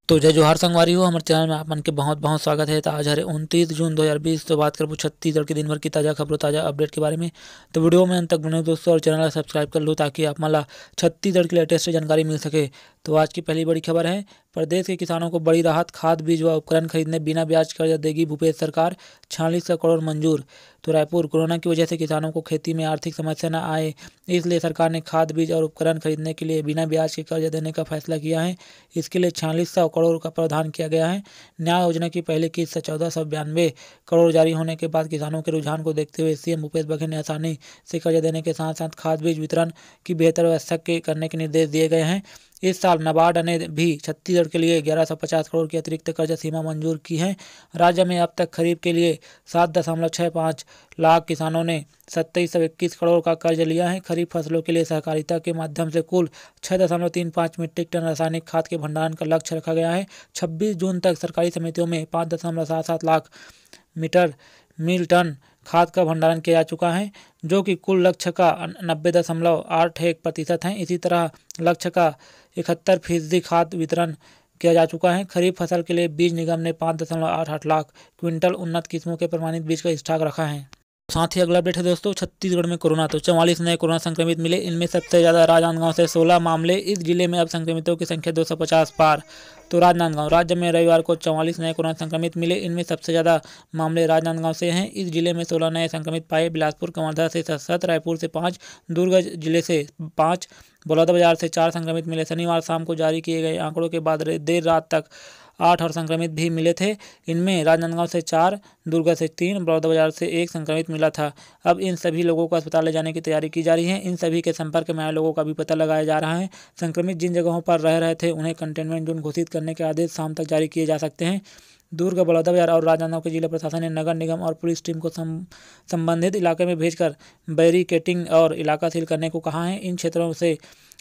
तो जय जोहार संगवारी हो, हमारे चैनल में आप मन के बहुत बहुत स्वागत है। तो आज है 29 जून 2020। तो बात करूँ छत्तीसगढ़ के दिन भर की ताज़ा खबरों, ताज़ा अपडेट के बारे में। तो वीडियो में अंत तक बने दोस्तों और चैनल सब्सक्राइब कर लो ताकि आप मला छत्तीसगढ़ की लेटेस्ट जानकारी मिल सके। तो आज की पहली बड़ी खबर है, प्रदेश के किसानों को बड़ी राहत, खाद बीज व उपकरण खरीदने बिना ब्याज कर्ज देगी भूपेश सरकार, 46 करोड़ मंजूर। तो रायपुर, कोरोना की वजह से किसानों को खेती में आर्थिक समस्या न आए, इसलिए सरकार ने खाद बीज और उपकरण खरीदने के लिए बिना ब्याज के कर्ज देने का फैसला किया है। इसके लिए 4600 करोड़ का प्रावधान किया गया है। न्याय योजना की पहली किस्त 1492 करोड़ जारी होने के बाद किसानों के रुझान को देखते हुए सीएम भूपेश बघेल ने आसानी से कर्ज देने के साथ साथ खाद बीज वितरण की बेहतर व्यवस्था करने के निर्देश दिए गए हैं। इस साल नाबार्ड ने भी छत्तीसगढ़ के लिए 1150 करोड़ की अतिरिक्त कर्ज सीमा मंजूर की है। राज्य में अब तक खरीफ के लिए 7.65 लाख किसानों ने 2721 करोड़ का कर्ज लिया है। खरीफ फसलों के लिए सहकारिता के माध्यम से कुल 6.35 मीट्रिक टन रासायनिक खाद के भंडारण का लक्ष्य रखा गया है। 26 जून तक सरकारी समितियों में 5.77 लाख मील टन खाद का भंडारण किया जा चुका है, जो कि कुल लक्ष्य का 90.81% है। इसी तरह लक्ष्य का 71% खाद वितरण किया जा चुका है। खरीफ फसल के लिए बीज निगम ने 5.88 लाख क्विंटल उन्नत किस्मों के प्रमाणित बीज का स्टॉक रखा है। साथ ही अगला अपडेट है दोस्तों, छत्तीसगढ़ में कोरोना। तो 44 नए कोरोना संक्रमित मिले, इनमें सबसे ज़्यादा राजनांदगांव से 16 मामले। इस जिले में अब संक्रमितों की संख्या 250 पार। तो राजनांदगांव, राज्य में रविवार को 44 नए कोरोना संक्रमित मिले, इनमें सबसे ज़्यादा मामले राजनांदगांव से हैं। इस जिले में 16 नए संक्रमित पाए। बिलासपुर, कवर्धा से 7, रायपुर से 5, दुर्ग जिले से 5, बलौदाबाजार से 4 संक्रमित मिले। शनिवार शाम को जारी किए गए आंकड़ों के बाद देर रात तक 8 और संक्रमित भी मिले थे। इनमें राजनांदगांव से 4, दुर्ग से 3, बलौदाबाजार से 1 संक्रमित मिला था। अब इन सभी लोगों को अस्पताल ले जाने की तैयारी की जा रही है। इन सभी के संपर्क में आए लोगों का भी पता लगाया जा रहा है। संक्रमित जिन जगहों पर रह रहे थे उन्हें कंटेनमेंट जोन घोषित करने के आदेश शाम तक जारी किए जा सकते हैं। दुर्ग, बलौदाबाजार और राजनांदगांव के जिला प्रशासन ने नगर निगम और पुलिस टीम को संबंधित इलाके में भेजकर बैरिकेटिंग और इलाका सील करने को कहा है। इन क्षेत्रों से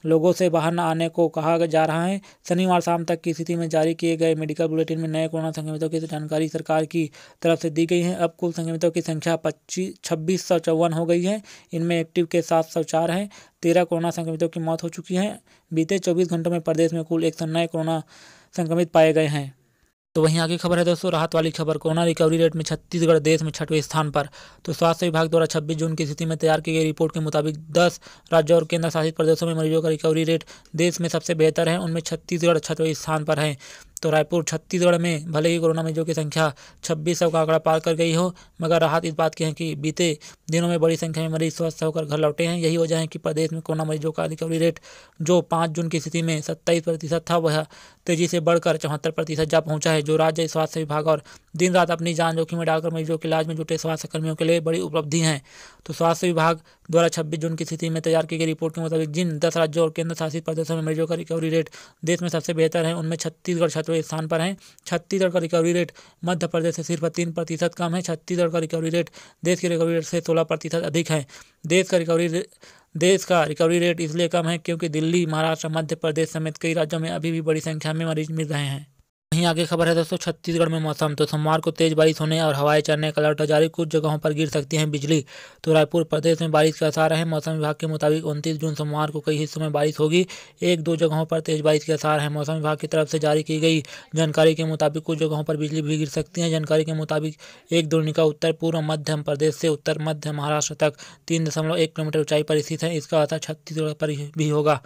लोगों से बाहर न आने को कहा जा रहा है। शनिवार शाम तक की स्थिति में जारी किए गए मेडिकल बुलेटिन में नए कोरोना संक्रमितों की जानकारी सरकार की तरफ से दी गई है। अब कुल संक्रमितों की संख्या 2654 हो गई है। इनमें एक्टिव केस 704 हैं। 13 कोरोना संक्रमितों की मौत हो चुकी है। बीते 24 घंटों में प्रदेश में कुल 100 नए कोरोना संक्रमित पाए गए हैं। तो वहीं आगे खबर है दोस्तों, राहत वाली खबर। कोरोना रिकवरी रेट में छत्तीसगढ़ देश में 6वें स्थान पर। तो स्वास्थ्य विभाग द्वारा 26 जून की स्थिति में तैयार की गई रिपोर्ट के मुताबिक 10 राज्यों और केंद्र शासित प्रदेशों में मरीजों का रिकवरी रेट देश में सबसे बेहतर है। उनमें छत्तीसगढ़ 6वें स्थान पर है। तो रायपुर, छत्तीसगढ़ में भले ही कोरोना मरीजों की संख्या 2600 का आंकड़ा पार कर गई हो, मगर राहत इस बात की है कि बीते दिनों में बड़ी संख्या में मरीज स्वस्थ होकर घर लौटे हैं। यही वजह है कि प्रदेश में कोरोना मरीजों का रिकवरी रेट जो 5 जून की स्थिति में 27% था, वह तेजी से बढ़कर 74% जा पहुंचा है, जो राज्य स्वास्थ्य विभाग और दिन रात अपनी जान जोखिम में डालकर मरीजों के इलाज में जुटे स्वास्थ्य कर्मियों के लिए बड़ी उपलब्धि है। तो स्वास्थ्य विभाग द्वारा 26 जून की स्थिति में तैयार की गई रिपोर्ट के मुताबिक जिन 10 राज्यों और केंद्र शासित प्रदेशों में मरीजों का रिकवरी रेट देश में सबसे बेहतर है, उनमें छत्तीसगढ़ 6वें स्थान पर है। छत्तीसगढ़ का रिकवरी रेट मध्य प्रदेश से सिर्फ 3% कम है। छत्तीसगढ़ का रिकवरी रेट देश के रिकवरी रेट से 16% अधिक है। देश का रिकवरी रेट इसलिए कम है क्योंकि दिल्ली, महाराष्ट्र, मध्य प्रदेश समेत कई राज्यों में अभी भी बड़ी संख्या में मरीज मिल रहे हैं। वहीं आगे खबर है दोस्तों, छत्तीसगढ़ में मौसम। तो सोमवार को तेज बारिश होने और हवाएं चलने का अलर्ट जारी, कुछ जगहों पर गिर सकती हैं बिजली। तो रायपुर प्रदेश में बारिश के आसार है। मौसम विभाग के मुताबिक 29 जून सोमवार को कई हिस्सों में बारिश होगी। 1-2 जगहों पर तेज बारिश के आसार है। मौसम विभाग की तरफ से जारी की गई जानकारी के मुताबिक कुछ जगहों पर बिजली भी गिर सकती है। जानकारी के मुताबिक एक द्रोणिका उत्तर पूर्व मध्य प्रदेश से उत्तर मध्य महाराष्ट्र तक 3.1 किलोमीटर ऊंचाई पर स्थित है। इसका असर छत्तीसगढ़ पर भी होगा।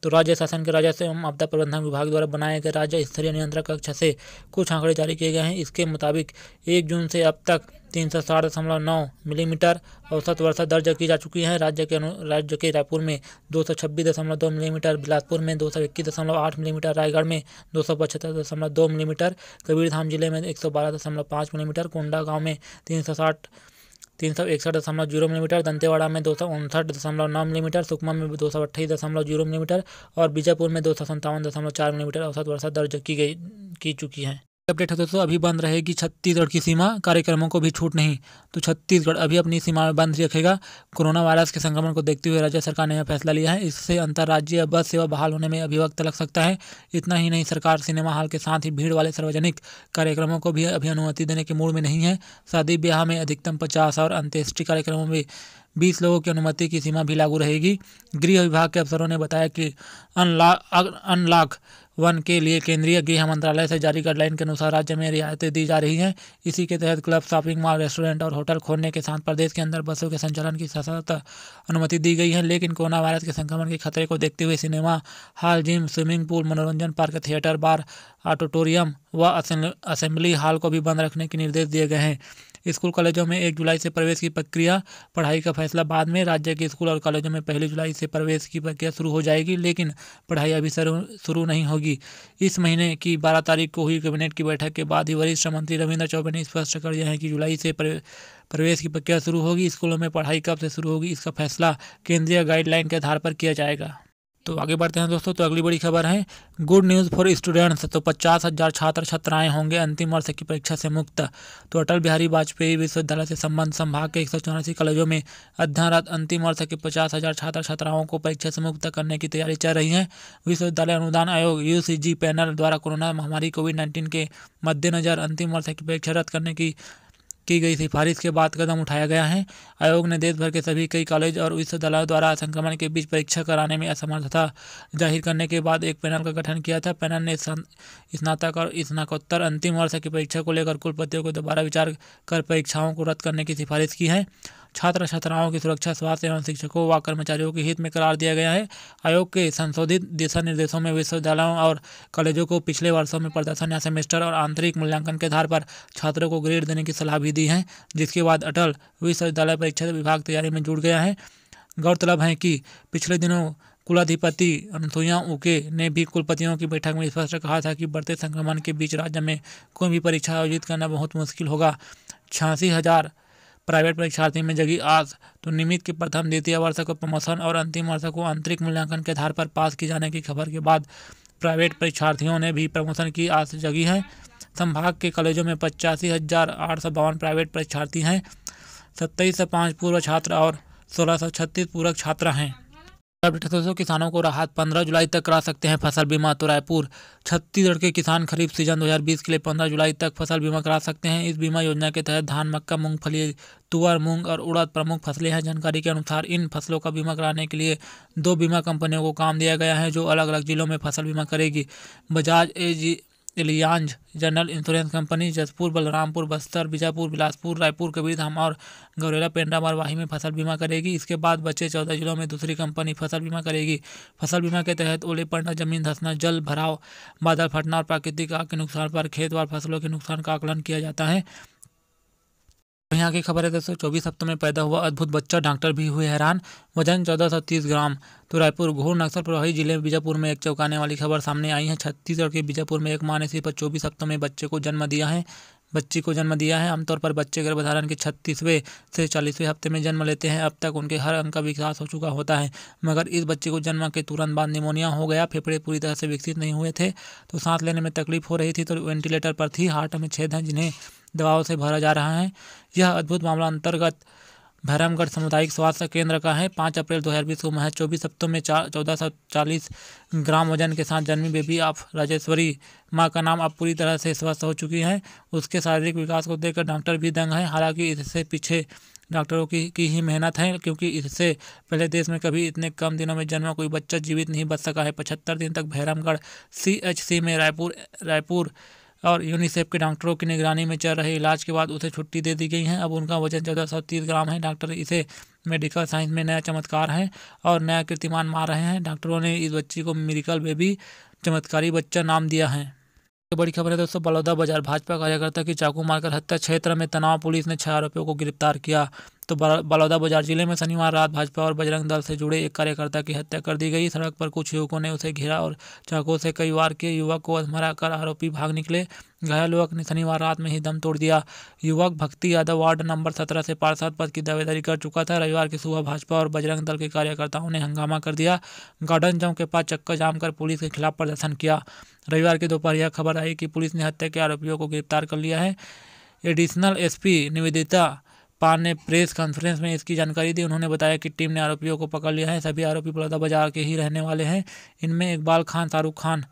तो राज्य शासन के राजस्व एवं आपदा प्रबंधन विभाग द्वारा बनाए गए राज्य स्तरीय नियंत्रण कक्ष से कुछ आंकड़े जारी किए गए हैं। इसके मुताबिक 1 जून से अब तक 360.9 मिलीमीटर औसत वर्षा दर्ज की जा चुकी है। राज्य के रायपुर में 226.2 मिलीमीटर, बिलासपुर में 221.8 मिलीमीटर, रायगढ़ में 275.2 मिलीमीटर, कबीरधाम जिले में 112.5 मिलीमीटर, कोंडागांव में 361.0 मिलीमीटर, दंतेवाड़ा में 259.9 मिलीमीटर, सुकमा में 228.0 मिलीमीटर और बीजापुर में 257.4 मिलीमीटर औसत वर्षा दर्ज की चुकी है। अपडेट है दोस्तों, अभी बंद रहेगी छत्तीसगढ़ की सीमा, कार्यक्रमों को भी छूट नहीं। तो छत्तीसगढ़ अभी अपनी सीमा में बंद रखेगा। कोरोना वायरस के संक्रमण को देखते हुए राज्य सरकार ने यह फैसला लिया है। इससे अंतर्राज्यीय बस सेवा बहाल होने में अभी वक्त लग सकता है। इतना ही नहीं, सरकार सिनेमा हॉल के साथ ही भीड़ वाले सार्वजनिक कार्यक्रमों को भी अभी अनुमति देने के मूड में नहीं है। शादी ब्याह में अधिकतम 50 और अंत्येष्टि कार्यक्रमों में 20 लोगों की अनुमति की सीमा भी लागू रहेगी। गृह विभाग के अफसरों ने बताया कि अनलॉक वन के लिए केंद्रीय गृह मंत्रालय से जारी गाइडलाइन के अनुसार राज्य में रियायतें दी जा रही हैं। इसी के तहत क्लब, शॉपिंग मॉल, रेस्टोरेंट और होटल खोलने के साथ प्रदेश के अंदर बसों के संचालन की सशर्त अनुमति दी गई है। लेकिन कोरोना वायरस के संक्रमण के खतरे को देखते हुए cinema hall, gym, swimming pool, मनोरंजन पार्क, थिएटर, बार, ऑडिटोरियम व असेंबली हॉल को भी बंद रखने के निर्देश दिए गए हैं। स्कूल कॉलेजों में 1 जुलाई से प्रवेश की प्रक्रिया, पढ़ाई का फैसला बाद में। राज्य के स्कूल और कॉलेजों में 1 जुलाई से प्रवेश की प्रक्रिया शुरू हो जाएगी, लेकिन पढ़ाई अभी शुरू नहीं होगी। इस महीने की 12 तारीख को हुई कैबिनेट की बैठक के बाद ही वरिष्ठ मंत्री रविंद्र चौबे ने स्पष्ट कर दिया है कि जुलाई से प्रवेश की प्रक्रिया शुरू होगी। स्कूलों में पढ़ाई कब से शुरू होगी, इसका फैसला केंद्रीय गाइडलाइन के आधार पर किया जाएगा। तो आगे बढ़ते हैं दोस्तों। तो अगली बड़ी खबर है गुड न्यूज़ फॉर स्टूडेंट्स। तो 50,000 छात्र छात्राएं होंगे अंतिम वर्ष की परीक्षा से मुक्त। तो अटल बिहारी वाजपेयी विश्वविद्यालय से संबंध संभाग के 184 कॉलेजों में अध्ययनरत अंतिम वर्ष के 50,000 छात्र छात्राओं को परीक्षा से मुक्त करने की तैयारी चल रही है। विश्वविद्यालय अनुदान आयोग UGC पैनल द्वारा कोरोना महामारी कोविड-19 के मद्देनजर अंतिम वर्ष की परीक्षा रद्द करने की गई सिफारिश के बाद कदम उठाया गया है। आयोग ने देश भर के सभी कई कॉलेज और विश्वविद्यालयों द्वारा संक्रमण के बीच परीक्षा कराने में असमर्थता जाहिर करने के बाद एक पैनल का गठन किया था। पैनल ने स्नातक और स्नातकोत्तर अंतिम वर्ष की परीक्षा को लेकर कुलपतियों को दोबारा विचार कर परीक्षाओं को रद्द करने की सिफारिश की है। छात्र छात्राओं की सुरक्षा, स्वास्थ्य एवं शिक्षकों व कर्मचारियों के हित में करार दिया गया है। आयोग के संशोधित दिशा निर्देशों में विश्वविद्यालयों और कॉलेजों को पिछले वर्षों में प्रदर्शन या सेमेस्टर और आंतरिक मूल्यांकन के आधार पर छात्रों को ग्रेड देने की सलाह भी दी है, जिसके बाद अटल विश्वविद्यालय परीक्षा विभाग तैयारी में जुट गया है। गौरतलब है कि पिछले दिनों कुलाधिपति अनुसुईया उके ने भी कुलपतियों की बैठक में स्पष्ट कहा था कि बढ़ते संक्रमण के बीच राज्य में कोई भी परीक्षा आयोजित करना बहुत मुश्किल होगा। 86,000 प्राइवेट परीक्षार्थी में जगी आस। तो नियमित के प्रथम, द्वितीय वर्ष को प्रमोशन और अंतिम वर्ष को आंतरिक मूल्यांकन के आधार पर पास किए जाने की खबर के बाद प्राइवेट परीक्षार्थियों ने भी प्रमोशन की आस जगी है। संभाग के कॉलेजों में 85,852 प्राइवेट परीक्षार्थी हैं। 2705 पूर्व छात्र और 1636 पूरक छात्र हैं। दोस्तों, किसानों को राहत, 15 जुलाई तक करा सकते हैं फसल बीमा। तो रायपुर, छत्तीसगढ़ के किसान खरीफ सीजन 2020 के लिए 15 जुलाई तक फसल बीमा करा सकते हैं। इस बीमा योजना के तहत धान, मक्का, मूंगफली, तुअर, मूंग और उड़द प्रमुख फसलें हैं। जानकारी के अनुसार इन फसलों का बीमा कराने के लिए 2 बीमा कंपनियों को काम दिया गया है, जो अलग अलग जिलों में फसल बीमा करेगी। Bajaj Allianz general insurance company Jaspur, Balrampur, Bastar, Bijapur, Bilaspur, Raipur, Kabirdham और गौरेला, पेंड्रा, मरवाही में फसल बीमा करेगी। इसके बाद बचे 14 जिलों में दूसरी कंपनी फसल बीमा करेगी। फसल बीमा के तहत ओले पड़ना, जमीन धंसना, जल भराव, बादल फटना और प्राकृतिक आग के नुकसान पर खेतवार फसलों के नुकसान का आकलन किया जाता है। यहाँ की खबर है दोस्तों, 24 हफ्तों में पैदा हुआ अद्भुत बच्चा, डॉक्टर भी हुए हैरान। वजन 1430 ग्राम। तो रायपुर, घोर नक्सल प्रभावित जिले बीजापुर में एक चौंकाने वाली खबर सामने आई है। छत्तीसगढ़ के बीजापुर में एक मां ने सिर्फ 24 हफ्तों में बच्ची को जन्म दिया है। आमतौर पर बच्चे गर्भधारण के 36वें से 40वें हफ्ते में जन्म लेते हैं। अब तक उनके हर अंग का विकास हो चुका होता है, मगर इस बच्चे को जन्म के तुरंत बाद निमोनिया हो गया। फेफड़े पूरी तरह से विकसित नहीं हुए थे, तो सांस लेने में तकलीफ हो रही थी, तो वेंटिलेटर पर थी। हार्ट में छेद हैं, जिन्हें दवाओं से भरा जा रहा है। यह अद्भुत मामला अंतर्गत भैरमगढ़ सामुदायिक स्वास्थ्य केंद्र का है। 5 अप्रैल 2020 को महज 24 हफ्तों में 1440 ग्राम वजन के साथ जन्मी बेबी ऑफ राजेश्वरी मां का नाम अब पूरी तरह से स्वस्थ हो चुकी है। उसके शारीरिक विकास को देखकर डॉक्टर भी दंग है। हालांकि इससे पीछे डॉक्टरों की ही मेहनत है, क्योंकि इससे पहले देश में कभी इतने कम दिनों में जन्मा कोई बच्चा जीवित नहीं बच सका है। 75 दिन तक भैरमगढ़ CHC में रायपुर और यूनिसेफ के डॉक्टरों की निगरानी में चल रहे इलाज के बाद उसे छुट्टी दे दी गई है। अब उनका वजन 1430 ग्राम है। डॉक्टर इसे मेडिकल साइंस में नया चमत्कार है और नया कीर्तिमान मार रहे हैं। डॉक्टरों ने इस बच्ची को मिरेकल बेबी, चमत्कारी बच्चा नाम दिया है। तो बड़ी खबर है दोस्तों, बलौदा बाजार, भाजपा कार्यकर्ता की चाकू मारकर हत्या, क्षेत्र में तनाव, पुलिस ने 6 आरोपियों को गिरफ्तार किया। तो बलौदा बाजार जिले में शनिवार रात भाजपा और बजरंग दल से जुड़े एक कार्यकर्ता की हत्या कर दी गई। सड़क पर कुछ युवकों ने उसे घेरा और चाकू से कई वार किए। युवक को अधमरा कर आरोपी भाग निकले। घायल युवक ने शनिवार रात में ही दम तोड़ दिया। युवक भक्ति यादव वार्ड नंबर 17 से पार्षद पद की दावेदारी कर चुका था। रविवार की सुबह भाजपा और बजरंग दल के कार्यकर्ताओं ने हंगामा कर दिया। गार्डन चौक के पास चक्का जाम कर पुलिस के खिलाफ प्रदर्शन किया। रविवार की दोपहर यह खबर आई कि पुलिस ने हत्या के आरोपियों को गिरफ्तार कर लिया है। एडिशनल SP निवेदिता पान ने प्रेस कॉन्फ्रेंस में इसकी जानकारी दी। उन्होंने बताया कि टीम ने आरोपियों को पकड़ लिया है। सभी आरोपी बलौदा बाजार के ही रहने वाले हैं। इनमें इकबाल खान, शाहरुख खान,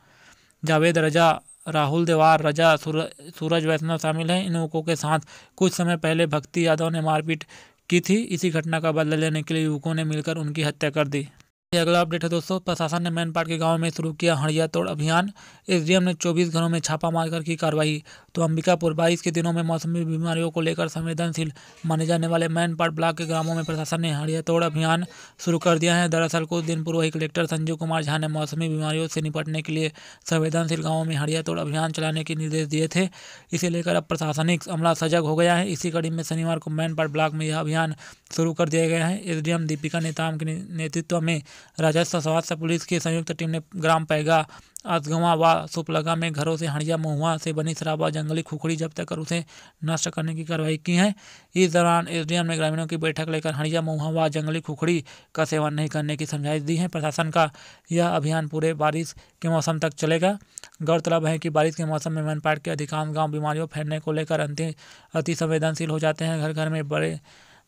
जावेद रजा, राहुल देवार रजा, सूरज वैष्णव शामिल हैं। इन युवकों के साथ कुछ समय पहले भक्ति यादव ने मारपीट की थी। इसी घटना का बदला लेने के लिए युवकों ने मिलकर उनकी हत्या कर दी। ये अगला अपडेट है दोस्तों, प्रशासन ने मैनपाट के गांव में शुरू किया हड़िया तोड़ अभियान। एसडीएम ने 24 घरों में छापा मारकर की कार्रवाई। तो अंबिकापुर 22 के दिनों में मौसमी बीमारियों को लेकर संवेदनशील माने जाने वाले मैनपाट ब्लॉक के ग्रामों में प्रशासन ने हड़िया तोड़ अभियान शुरू कर दिया है। दरअसल कुछ दिन पूर्व ही कलेक्टर संजीव कुमार झा ने मौसमी बीमारियों से निपटने के लिए संवेदनशील गाँवों में हड़िया तोड़ अभियान चलाने के निर्देश दिए थे। इसे लेकर अब प्रशासनिक अमला सजग हो गया है। इसी कड़ी में शनिवार को मैनपाट ब्लॉक में यह अभियान शुरू कर दिया गया है। एसडीएम दीपिका नेताम के नेतृत्व में राजस्व स्वास्थ्य पुलिस की संयुक्त टीम ने ग्राम पैगा, आसगंवा व सुपलगा में घरों से हड़िया महुआ से बनी शराब व जंगली खुखड़ी जब्त कर उसे नष्ट करने की कार्रवाई की है। इस दौरान एसडीएम ने ग्रामीणों की बैठक लेकर हड़िया महुआ व जंगली खुखड़ी का सेवन नहीं करने की समझाइश दी है। प्रशासन का यह अभियान पूरे बारिश के मौसम तक चलेगा। गौरतलब है कि बारिश के मौसम में मैनपाट के अधिकांश गाँव बीमारियों फैलने को लेकर अति संवेदनशील हो जाते हैं। घर घर में बड़े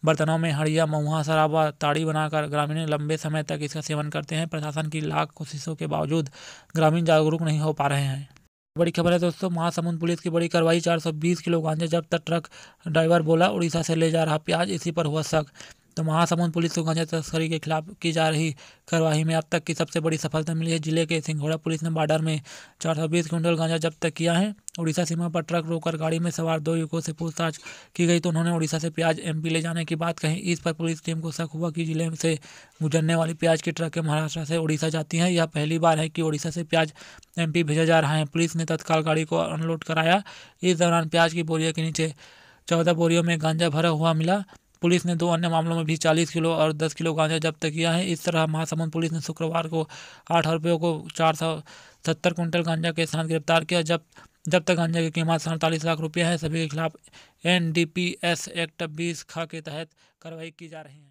बर्तनों में हड़िया महुआ शराब व ताड़ी बनाकर ग्रामीण लंबे समय तक इसका सेवन करते हैं। प्रशासन की लाख कोशिशों के बावजूद ग्रामीण जागरूक नहीं हो पा रहे हैं। बड़ी खबर है दोस्तों, महासमुंद पुलिस की बड़ी कार्रवाई। 420 किलो गांजा जब्त। ट्रक ड्राइवर बोला उड़ीसा से ले जा रहा प्याज, इसी पर हुआ शक। तो महासमुंद पुलिस को गांजा तस्करी के खिलाफ की जा रही कार्रवाई में अब तक की सबसे बड़ी सफलता मिली है। जिले के सिंघोड़ा पुलिस ने बॉर्डर में 420 क्विंटल गांजा जब्त किया है। उड़ीसा सीमा पर ट्रक रोककर गाड़ी में सवार 2 युवकों से पूछताछ की गई तो उन्होंने उड़ीसा से प्याज एमपी ले जाने की बात कही। इस पर पुलिस टीम को शक हुआ कि जिले से गुजरने वाली प्याज की ट्रक महाराष्ट्र से उड़ीसा जाती हैं। यह पहली बार है कि उड़ीसा से प्याज एमपी भेजा जा रहा है। पुलिस ने तत्काल गाड़ी को अनलोड कराया। इस दौरान प्याज की बोरियों के नीचे 14 बोरियों में गांजा भरा हुआ मिला। पुलिस ने 2 अन्य मामलों में भी 40 किलो और 10 किलो गांजा जब्त किया है। इस तरह महासमुंद पुलिस ने शुक्रवार को 8 आरोपियों को 470 क्विंटल गांजा के साथ गिरफ्तार किया। जब्त गांजा की कीमत 47 लाख रुपये है। सभी के खिलाफ एनडीपीएस एक्ट 20 ख के तहत कार्रवाई की जा रही है।